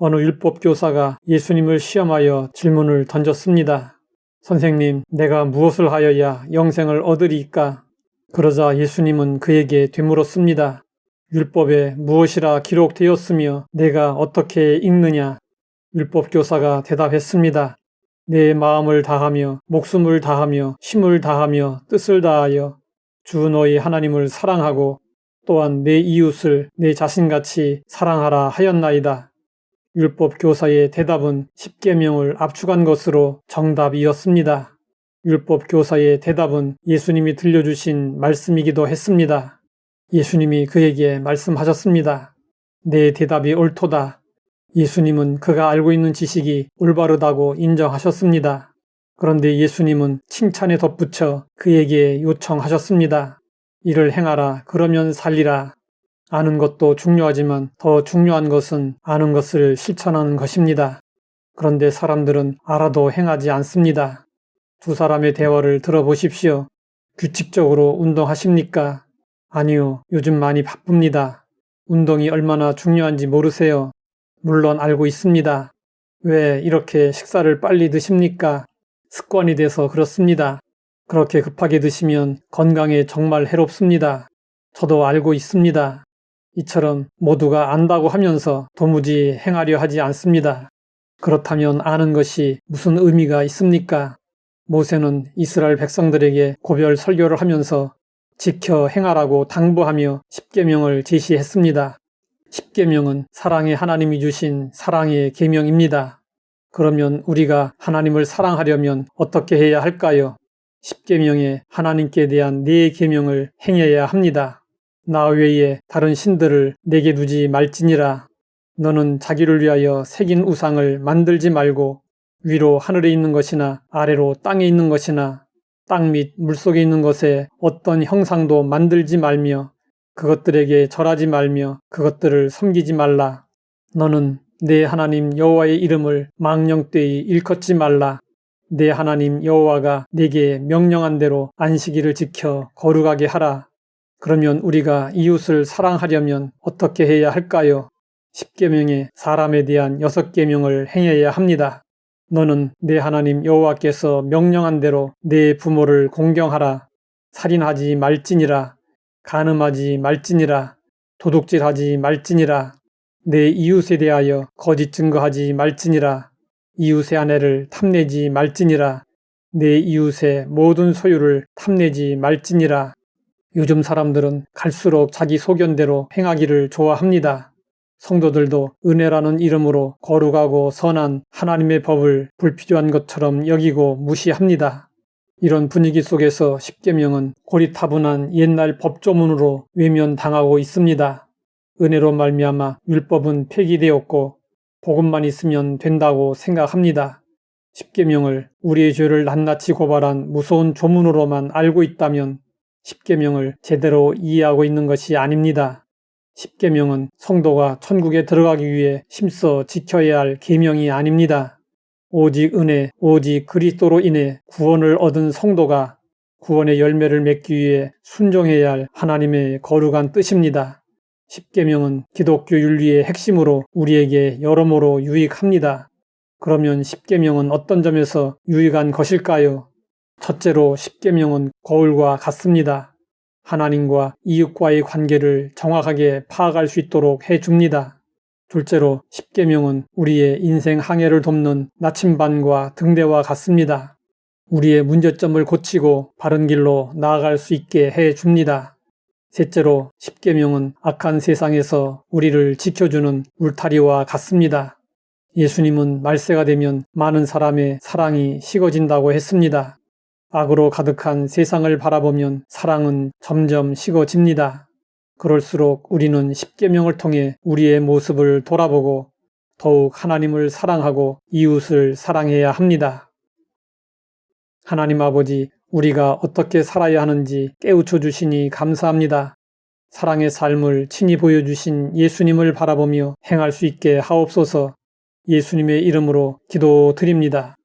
어느 율법 교사가 예수님을 시험하여 질문을 던졌습니다. 선생님, 내가 무엇을 하여야 영생을 얻으리이까? 그러자 예수님은 그에게 되물었습니다. 율법에 무엇이라 기록되었으며 내가 어떻게 읽느냐? 율법 교사가 대답했습니다. 내 마음을 다하며 목숨을 다하며 힘을 다하며 뜻을 다하여 주 너희 하나님을 사랑하고 또한 내 이웃을 내 자신같이 사랑하라 하였나이다. 율법 교사의 대답은 십계명을 압축한 것으로 정답이었습니다. 율법 교사의 대답은 예수님이 들려주신 말씀이기도 했습니다. 예수님이 그에게 말씀하셨습니다. 내 대답이 옳도다. 예수님은 그가 알고 있는 지식이 올바르다고 인정하셨습니다. 그런데 예수님은 칭찬에 덧붙여 그에게 요청하셨습니다. 이를 행하라. 그러면 살리라. 아는 것도 중요하지만 더 중요한 것은 아는 것을 실천하는 것입니다. 그런데 사람들은 알아도 행하지 않습니다. 두 사람의 대화를 들어보십시오. 규칙적으로 운동하십니까? 아니요, 요즘 많이 바쁩니다. 운동이 얼마나 중요한지 모르세요? 물론 알고 있습니다. 왜 이렇게 식사를 빨리 드십니까? 습관이 돼서 그렇습니다. 그렇게 급하게 드시면 건강에 정말 해롭습니다. 저도 알고 있습니다. 이처럼 모두가 안다고 하면서 도무지 행하려 하지 않습니다. 그렇다면 아는 것이 무슨 의미가 있습니까? 모세는 이스라엘 백성들에게 고별 설교를 하면서 지켜 행하라고 당부하며 십계명을 제시했습니다. 십계명은 사랑의 하나님이 주신 사랑의 계명입니다. 그러면 우리가 하나님을 사랑하려면 어떻게 해야 할까요? 십계명에 하나님께 대한 네 계명을 행해야 합니다. 나 외에 다른 신들을 내게 두지 말지니라. 너는 자기를 위하여 새긴 우상을 만들지 말고 위로 하늘에 있는 것이나 아래로 땅에 있는 것이나 땅 및 물속에 있는 것에 어떤 형상도 만들지 말며 그것들에게 절하지 말며 그것들을 섬기지 말라. 너는 내 하나님 여호와의 이름을 망령되이 일컫지 말라. 내 하나님 여호와가 내게 명령한 대로 안식일을 지켜 거룩하게 하라. 그러면 우리가 이웃을 사랑하려면 어떻게 해야 할까요? 십계명에 사람에 대한 6계명을 행해야 합니다. 너는 내 하나님 여호와께서 명령한 대로 내 부모를 공경하라. 살인하지 말지니라. 간음하지 말지니라. 도둑질하지 말지니라. 내 이웃에 대하여 거짓 증거하지 말지니라. 이웃의 아내를 탐내지 말지니라. 내 이웃의 모든 소유를 탐내지 말지니라. 요즘 사람들은 갈수록 자기 소견대로 행하기를 좋아합니다. 성도들도 은혜라는 이름으로 거룩하고 선한 하나님의 법을 불필요한 것처럼 여기고 무시합니다. 이런 분위기 속에서 십계명은 고리타분한 옛날 법조문으로 외면당하고 있습니다. 은혜로 말미암아 율법은 폐기되었고 복음만 있으면 된다고 생각합니다. 십계명을 우리의 죄를 낱낱이 고발한 무서운 조문으로만 알고 있다면 십계명을 제대로 이해하고 있는 것이 아닙니다. 십계명은 성도가 천국에 들어가기 위해 힘써 지켜야 할 계명이 아닙니다. 오직 은혜, 오직 그리스도로 인해 구원을 얻은 성도가 구원의 열매를 맺기 위해 순종해야 할 하나님의 거룩한 뜻입니다. 십계명은 기독교 윤리의 핵심으로 우리에게 여러모로 유익합니다. 그러면 십계명은 어떤 점에서 유익한 것일까요? 첫째로 십계명은 거울과 같습니다. 하나님과 이웃과의 관계를 정확하게 파악할 수 있도록 해줍니다. 둘째로 십계명은 우리의 인생 항해를 돕는 나침반과 등대와 같습니다. 우리의 문제점을 고치고 바른 길로 나아갈 수 있게 해줍니다. 셋째로 십계명은 악한 세상에서 우리를 지켜주는 울타리와 같습니다. 예수님은 말세가 되면 많은 사람의 사랑이 식어진다고 했습니다. 악으로 가득한 세상을 바라보면 사랑은 점점 식어집니다. 그럴수록 우리는 십계명을 통해 우리의 모습을 돌아보고 더욱 하나님을 사랑하고 이웃을 사랑해야 합니다. 하나님 아버지, 우리가 어떻게 살아야 하는지 깨우쳐 주시니 감사합니다. 사랑의 삶을 친히 보여주신 예수님을 바라보며 행할 수 있게 하옵소서. 예수님의 이름으로 기도드립니다.